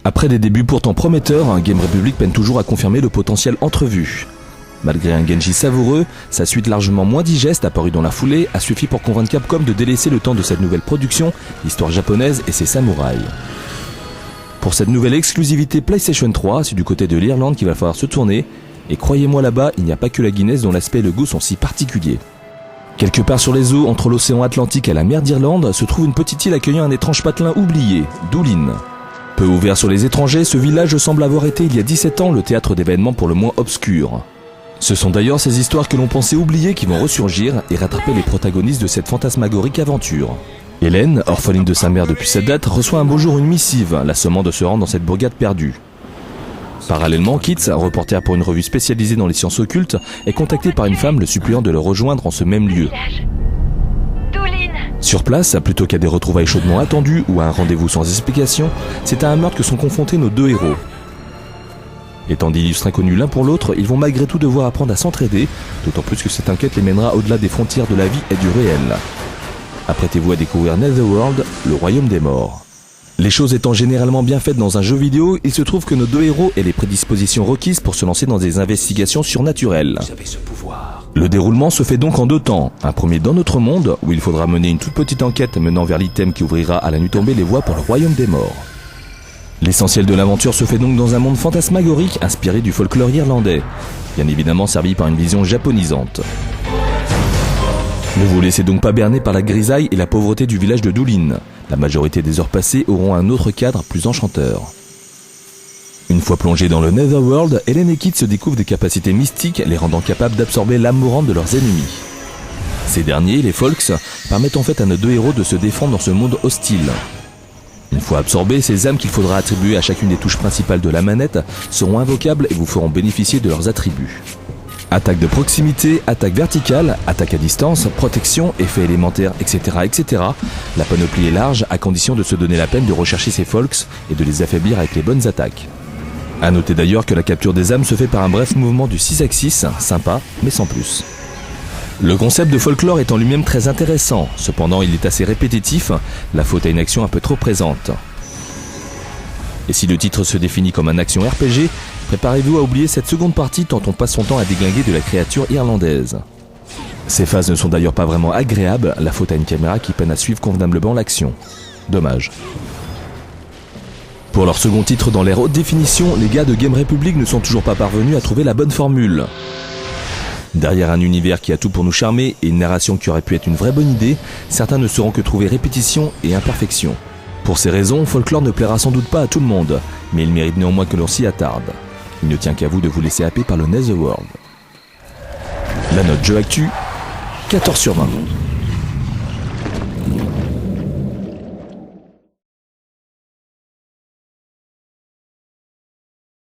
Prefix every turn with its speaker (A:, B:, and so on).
A: Après des débuts pourtant prometteurs, Game Republic peine toujours à confirmer le potentiel entrevu. Malgré un Genji savoureux, sa suite largement moins digeste apparue dans la foulée a suffi pour convaincre Capcom de délaisser le temps de cette nouvelle production, l'histoire japonaise et ses samouraïs. Pour cette nouvelle exclusivité PlayStation 3, c'est du côté de l'Irlande qu'il va falloir se tourner, et croyez-moi là-bas, il n'y a pas que la Guinness dont l'aspect et le goût sont si particuliers. Quelque part sur les eaux, entre l'océan Atlantique et la mer d'Irlande, se trouve une petite île accueillant un étrange patelin oublié, Doolin. Peu ouvert sur les étrangers, ce village semble avoir été il y a 17 ans le théâtre d'événements pour le moins obscurs. Ce sont d'ailleurs ces histoires que l'on pensait oublier qui vont ressurgir et rattraper les protagonistes de cette fantasmagorique aventure. Hélène, orpheline de sa mère depuis cette date, reçoit un beau jour une missive, la sommant de se rendre dans cette bourgade perdue. Parallèlement, Kitz, reporter pour une revue spécialisée dans les sciences occultes, est contacté par une femme le suppliant de le rejoindre en ce même lieu. Sur place, plutôt qu'à des retrouvailles chaudement attendues ou à un rendez-vous sans explication, c'est à un meurtre que sont confrontés nos deux héros. Étant d'illustres inconnus l'un pour l'autre, ils vont malgré tout devoir apprendre à s'entraider, d'autant plus que cette enquête les mènera au-delà des frontières de la vie et du réel. Apprêtez-vous à découvrir Netherworld, le royaume des morts. Les choses étant généralement bien faites dans un jeu vidéo, il se trouve que nos deux héros aient les prédispositions requises pour se lancer dans des investigations surnaturelles. Le déroulement se fait donc en deux temps. Un premier dans notre monde, où il faudra mener une toute petite enquête menant vers l'item qui ouvrira à la nuit tombée les voies pour le royaume des morts. L'essentiel de l'aventure se fait donc dans un monde fantasmagorique inspiré du folklore irlandais, bien évidemment servi par une vision japonisante. Ne vous laissez donc pas berner par la grisaille et la pauvreté du village de Doolin. La majorité des heures passées auront un autre cadre plus enchanteur. Une fois plongés dans le Netherworld, Hélène et Kit se découvrent des capacités mystiques les rendant capables d'absorber l'âme mourante de leurs ennemis. Ces derniers, les Folks, permettent en fait à nos deux héros de se défendre dans ce monde hostile. Une fois absorbés, ces âmes qu'il faudra attribuer à chacune des touches principales de la manette seront invocables et vous feront bénéficier de leurs attributs. Attaque de proximité, attaque verticale, attaque à distance, protection, effets élémentaires, etc., etc. La panoplie est large à condition de se donner la peine de rechercher ces folks et de les affaiblir avec les bonnes attaques. A noter d'ailleurs que la capture des âmes se fait par un bref mouvement du 6-axis, sympa, mais sans plus. Le concept de folklore est en lui-même très intéressant, cependant il est assez répétitif, la faute à une action un peu trop présente. Et si le titre se définit comme un action RPG, préparez-vous à oublier cette seconde partie tant on passe son temps à déglinguer de la créature irlandaise. Ces phases ne sont d'ailleurs pas vraiment agréables, la faute à une caméra qui peine à suivre convenablement l'action. Dommage. Pour leur second titre dans l'ère haute définition, les gars de Game Republic ne sont toujours pas parvenus à trouver la bonne formule. Derrière un univers qui a tout pour nous charmer et une narration qui aurait pu être une vraie bonne idée, certains ne sauront que trouver répétition et imperfection. Pour ces raisons, Folklore ne plaira sans doute pas à tout le monde, mais il mérite néanmoins que l'on s'y attarde. Il ne tient qu'à vous de vous laisser happer par le Netherworld. La note jeu actu, 14/20.